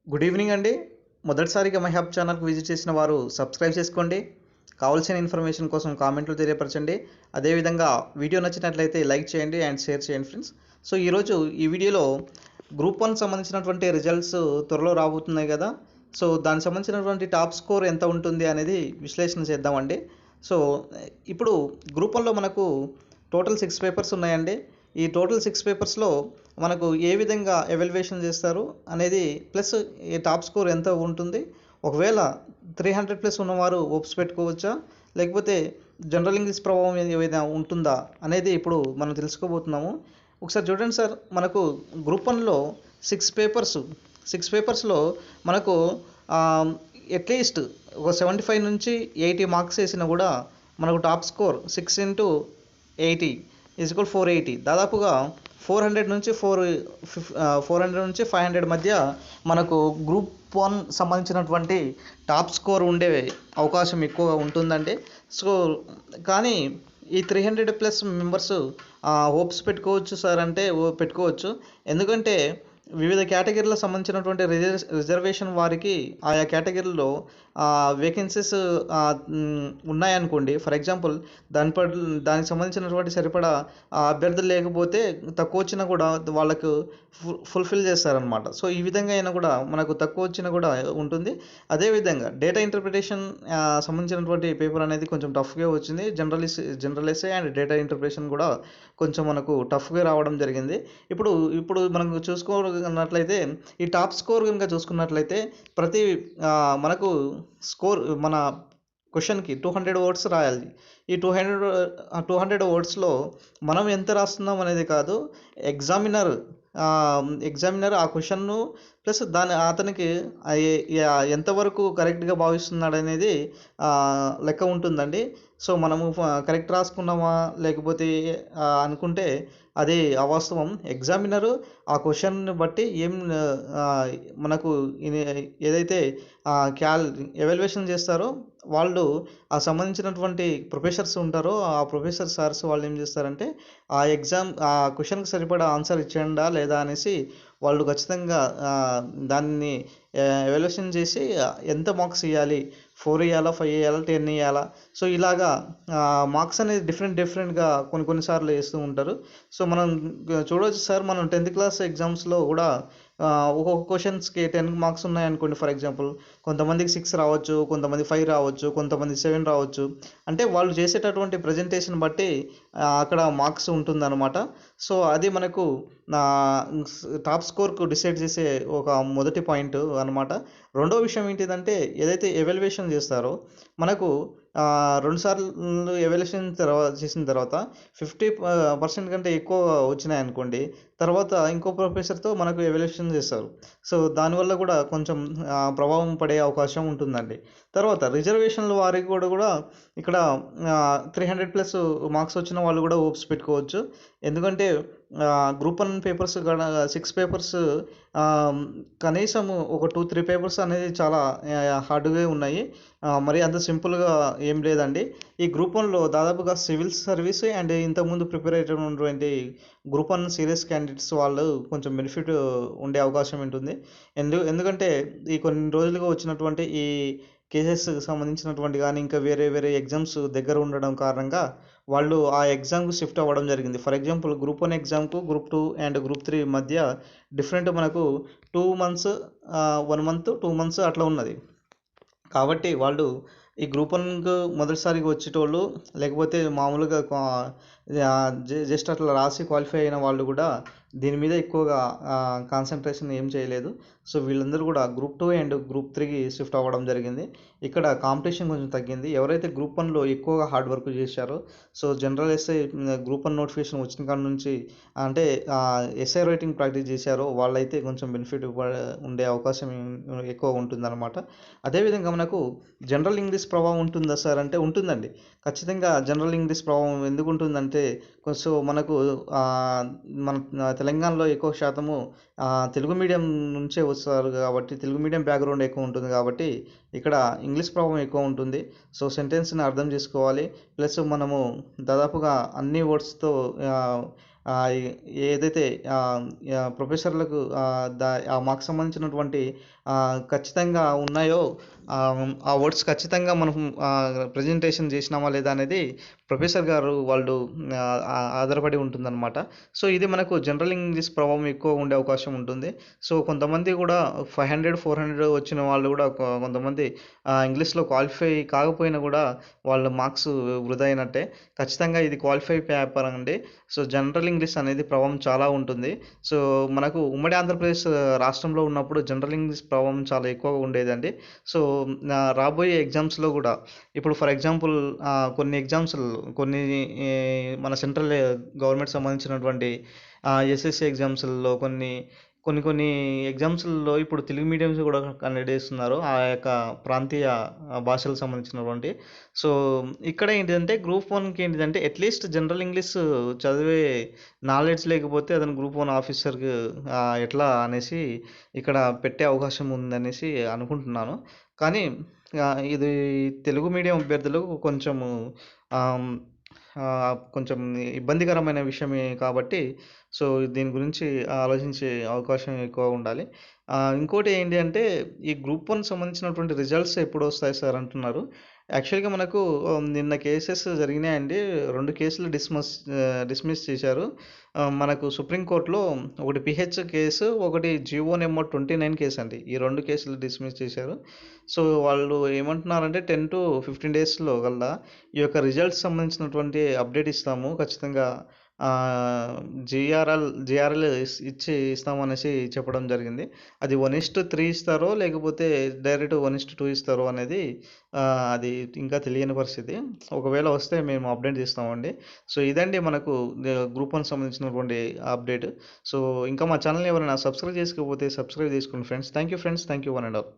Good evening అండి. మొదటిసారిగా my hub ఛానల్‌కి విజిట్ చేసిన వారు సబ్స్క్రైబ్ చేసుకోండి. కావాల్సిన ఇన్ఫర్మేషన్ కోసం కామెంట్లు తెలియపరచండి. అదేవిధంగా వీడియో నచ్చినట్లయితే లైక్ చేయండి అండ్ షేర్ చేయండి ఫ్రెండ్స్. సో ఈరోజు ఈ వీడియోలో గ్రూప్ 1 సంబంధించినటువంటి రిజల్ట్స్ త్వరలో రాబోతున్నాయి కదా! సో దానికి సంబంధించినటువంటి టాప్ స్కోర్ ఎంత ఉంటుంది అనేది విశ్లేషణ చేద్దామండి. సో ఇప్పుడు గ్రూప్ 1లో మనకు టోటల్ 6 పేపర్స్ ఉన్నాయండి. ఈ టోటల్ 6 పేపర్స్‌లో మనకు ఏ విధంగా ఎవాల్యుయేషన్ చేస్తారు అనేది ప్లస్ ఈ టాప్ స్కోర్ ఎంత ఉంటుంది, ఒకవేళ 300 ప్లస్ ఉన్నవారు హోప్స్ పెట్టుకోవచ్చా, లేకపోతే జనరల్ ఇంగ్లీష్ ప్రభావం ఏదైనా ఉంటుందా అనేది ఇప్పుడు మనం తెలుసుకోబోతున్నాము. ఒకసారి చూడండి సార్, మనకు గ్రూప్ 1లో 6 పేపర్స్లో మనకు అట్లీస్ట్ ఒక 75 నుంచి 80 మార్క్స్ వేసినా కూడా మనకు టాప్ స్కోర్ 6 ఇంటూ 80 480. దాదాపుగా 400 నుంచి 400 నుంచి 500 మధ్య మనకు గ్రూప్ 1 సంబంధించినటువంటి టాప్ స్కోర్ ఉండే అవకాశం ఎక్కువగా ఉంటుందండి. సో కానీ ఈ 300 ప్లస్ మెంబర్స్ హోప్స్ పెట్టుకోవచ్చు సార్ అంటే పెట్టుకోవచ్చు. ఎందుకంటే వివిధ కేటగిరీలకు సంబంధించినటువంటి రిజర్వేషన్ వారికి ఆయా కేటగిరీలో వేకెన్సీస్ ఉన్నాయనుకోండి. ఫర్ ఎగ్జాంపుల్ దానికి సంబంధించినటువంటి సరిపడా అభ్యర్థులు లేకపోతే తక్కువ వచ్చినా కూడా వాళ్ళకు ఫుల్ఫిల్ చేస్తారనమాట. సో ఈ విధంగా అయినా కూడా మనకు తక్కువ వచ్చినా కూడా ఉంటుంది. అదేవిధంగా డేటా ఇంటర్ప్రిటేషన్ సంబంధించినటువంటి పేపర్ అనేది కొంచెం టఫ్గా వచ్చింది. General essay and data interpretation కూడా కొంచెం మనకు టఫ్గా రావడం జరిగింది. ఇప్పుడు మనం చూసుకున్నట్లయితే ఈ టాప్ స్కోర్ కనుక చూసుకున్నట్లయితే ప్రతి మనకు స్కోర్ మన క్వశ్చన్కి 200 వర్డ్స్ రాయాలి. ఈ 200 వర్డ్స్లో మనం ఎంత రాస్తున్నాం అనేది కాదు, ఎగ్జామినర్ ఆ క్వశ్చన్ను ప్లస్ అతనికి ఎంతవరకు కరెక్ట్గా భావిస్తున్నాడు అనేది లెక్క ఉంటుందండి. సో మనము కరెక్ట్ రాసుకున్నామా లేకపోతే అనుకుంటే అది అవాస్తవం. ఎగ్జామినరు ఆ క్వశ్చన్ని బట్టి మనకు ఏదైతే ఎవాల్యుయేషన్ చేస్తారో వాళ్ళు ఆ సంబంధించినటువంటి ప్రొఫెసర్స్ ఉంటారో ఆ ప్రొఫెసర్ సార్స్ వాళ్ళు ఏం చేస్తారంటే ఆ క్వశ్చన్కి సరిపడా ఆన్సర్ ఇచ్చేయండా లేదా అనేసి వాళ్ళు ఖచ్చితంగా దాన్ని ఎవాల్యుయేషన్ చేసి ఎంత మార్క్స్ ఇవ్వాలి, 4 ఇవ్వాలా, 5 ఇవ్వాలా, 10 ఇవ్వాలా, సో ఇలాగా మార్క్స్ అనేది డిఫరెంట్గా కొన్నిసార్లు వేస్తూ ఉంటారు. సో మనం చూడవచ్చు సార్, మనం 10th క్లాస్ ఎగ్జామ్స్లో కూడా ఒక్కొక్క క్వశ్చన్స్కి 10 మార్క్స్ ఉన్నాయనుకోండి. ఫర్ ఎగ్జాంపుల్ కొంతమందికి 6 రావచ్చు, కొంతమంది 5 రావచ్చు, కొంతమంది 7 రావచ్చు. అంటే వాళ్ళు చేసేటటువంటి ప్రజెంటేషన్ బట్టి అక్కడ మార్క్స్ ఉంటుందన్నమాట. సో అది మనకు టాప్ స్కోర్కు డిసైడ్ చేసే ఒక మొదటి పాయింట్ అనమాట. రెండో విషయం ఏంటిదంటే ఏదైతే ఎవాల్యుయేషన్ చేస్తారో మనకు 2 సార్లు ఎవాల్యుయేషన్ చేసిన తర్వాత 50% కంటే ఎక్కువ వచ్చినాయనుకోండి, తర్వాత ఇంకో ప్రొఫెసర్తో మనకు ఎవాల్యుయేషన్ చేస్తారు. సో దానివల్ల కూడా కొంచెం ప్రభావం పడే అవకాశం ఉంటుందండి. తర్వాత రిజర్వేషన్ల వారికి కూడా ఇక్కడ 300 ప్లస్ మార్క్స్ వచ్చిన వాళ్ళు కూడా హోప్స్ పెట్టుకోవచ్చు. ఎందుకంటే గ్రూప్ 1 పేపర్స్ 6 పేపర్స్ కనీసం ఒక 2-3 పేపర్స్ అనేది చాలా హార్డ్గా ఉన్నాయి. మరి అంత సింపుల్గా ఏం లేదండి. ఈ గ్రూప్ 1లో దాదాపుగా సివిల్ సర్వీస్ అండ్ ఇంతకుముందు ప్రిపేర్ అయినటువంటి గ్రూప్ 1 సీరియస్ క్యాండిడేట్స్ వాళ్ళు కొంచెం బెనిఫిట్ ఉండే అవకాశం ఉంటుంది. ఎందుకంటే ఈ కొన్ని రోజులుగా వచ్చినటువంటి ఈ కేసెస్కి సంబంధించినటువంటి కానీ ఇంకా వేరే ఎగ్జామ్స్ దగ్గర ఉండడం కారణంగా వాళ్ళు ఆ ఎగ్జామ్కి షిఫ్ట్ అవ్వడం జరిగింది. ఫర్ ఎగ్జాంపుల్ గ్రూప్ 1 ఎగ్జామ్కు గ్రూప్ 2 అండ్ గ్రూప్ 3 మధ్య డిఫరెంట్ మనకు 2 months 1 month 2 months అట్లా ఉన్నది. కాబట్టి వాళ్ళు ఈ గ్రూప్ 1కు మొదటిసారిగా వచ్చేటోళ్ళు లేకపోతే మామూలుగా జస్ట్ అట్లా రాసి క్వాలిఫై అయిన వాళ్ళు కూడా దీని మీద ఎక్కువగా కాన్సన్ట్రేషన్ ఏం చేయలేదు. సో వీళ్ళందరూ కూడా గ్రూప్ 2 అండ్ గ్రూప్ 3కి షిఫ్ట్ అవ్వడం జరిగింది. ఇక్కడ కాంపిటీషన్ కొంచెం తగ్గింది. ఎవరైతే గ్రూప్ 1లో ఎక్కువగా హార్డ్ వర్క్ చేశారో, so general SI group 1 notification వచ్చిన కాడ నుంచి అంటే ఎస్ఐ రైటింగ్ ప్రాక్టీస్ చేశారో వాళ్ళైతే కొంచెం బెనిఫిట్ ఉండే అవకాశం ఎక్కువ ఉంటుందన్నమాట. అదేవిధంగా మనకు జనరల్ ఇంగ్లీష్ ప్రభావం ఉంటుందా సార్ అంటే ఉంటుందండి. ఖచ్చితంగా జనరల్ ఇంగ్లీష్ ప్రభావం ఎందుకు ఉంటుందంటే సో మనకు మన తెలంగాణలో ఎక్కువ శాతము తెలుగు మీడియం నుంచే వస్తారు కాబట్టి తెలుగు మీడియం బ్యాక్గ్రౌండ్ ఎక్కువ ఉంటుంది కాబట్టి ఇక్కడ ఇంగ్లీష్ ప్రభావం ఎక్కువ ఉంటుంది. సో సెంటెన్స్ని అర్థం చేసుకోవాలి. ప్లస్ మనము దాదాపుగా అన్ని వర్డ్స్తో ఏదైతే ప్రొఫెసర్లకు ఆ మార్క్స్ సంబంధించినటువంటి ఖచ్చితంగా ఉన్నాయో ఆ వర్డ్స్ ఖచ్చితంగా మనం ప్రజెంటేషన్ చేసినామా లేదా అనేది ప్రొఫెసర్ గారు వాళ్ళు ఆధారపడి ఉంటుందన్నమాట. సో ఇది మనకు జనరల్ ఇంగ్లీష్ ప్రభావం ఎక్కువ ఉండే అవకాశం ఉంటుంది. సో కొంతమంది కూడా 500, 400 వచ్చిన వాళ్ళు కూడా కొంతమంది ఇంగ్లీష్లో క్వాలిఫై కాకపోయినా కూడా వాళ్ళ మార్క్స్ వృధా అయినట్టే. ఖచ్చితంగా ఇది క్వాలిఫై పేపర్ అండి. సో జనరల్ ఇంగ్లీష్ అనేది ప్రభావం చాలా ఉంటుంది. సో మనకు ఉమ్మడి ఆంధ్రప్రదేశ్ రాష్ట్రంలో ఉన్నప్పుడు జనరల్ ఇంగ్లీష్ ప్రభావం చాలా ఎక్కువగా ఉండేదండి. సో రాబోయే ఎగ్జామ్స్లో కూడా ఇప్పుడు ఫర్ ఎగ్జాంపుల్ కొన్ని కొన్ని ఈ, మన సెంట్రల్ గవర్నమెంట్ సంబంధించినటువంటి ఎస్ఎస్సి ఎగ్జామ్స్లలో కొన్ని కొన్ని కొన్ని ఎగ్జామ్స్లలో ఇప్పుడు తెలుగు మీడియంస్ కూడా కండక్ట్ చేస్తున్నారు ఆ యొక్క ప్రాంతీయ భాషలకు సంబంధించినటువంటి. సో ఇక్కడ ఏంటిదంటే గ్రూప్ 1కి ఏంటిదంటే అట్లీస్ట్ జనరల్ ఇంగ్లీష్ చదివే నాలెడ్జ్ లేకపోతే అతను గ్రూప్ 1 ఆఫీసర్కి ఎట్లా అనేసి ఇక్కడ పెట్టే అవకాశం ఉందనేసి అనుకుంటున్నాను. కానీ ఇది తెలుగు మీడియం అభ్యర్థులకు కొంచెము ఆమ్, కొంచెం ఇబ్బందికరమైన విషయమే కాబట్టి సో దీని గురించి ఆలోచించే అవకాశం ఎక్కువ ఉండాలి. ఇంకోటి ఏంటి అంటే ఈ గ్రూప్ 1 సంబంధించినటువంటి రిజల్ట్స్ ఎప్పుడు వస్తాయి సార్ అంటున్నారు. యాక్చువల్గా మనకు నిన్న కేసెస్ జరిగినాయండి. 2 కేసులు డిస్మిస్ చేశారు. మనకు సుప్రీంకోర్టులో ఒకటి పిహెచ్ కేసు, ఒకటి జీవో నెంబర్ 29 కేసు అండి. ఈ 2 కేసులు డిస్మిస్ చేశారు. సో వాళ్ళు ఏమంటున్నారంటే 10 to 15 డేస్లో కల్లా ఈ యొక్క రిజల్ట్స్ సంబంధించినటువంటి అప్డేట్ ఇస్తాము ఖచ్చితంగా. జిఆర్ఎల్ ఇస్తామనేసి చెప్పడం జరిగింది. అది 1:3 ఇస్తారో లేకపోతే డైరెక్ట్ 1:2 ఇస్తారో అనేది అది ఇంకా తెలియని పరిస్థితి. ఒకవేళ వస్తే మేము అప్డేట్ చేస్తామండి. సో ఇదండి మనకు గ్రూప్ 1 సంబంధించినటువంటి అప్డేట్. సో ఇంకా మా ఛానల్ ఎవరైనా సబ్స్క్రైబ్ చేసుకోకపోతే సబ్స్క్రైబ్ చేసుకోండి friends. Thank you friends. Thank you one and all.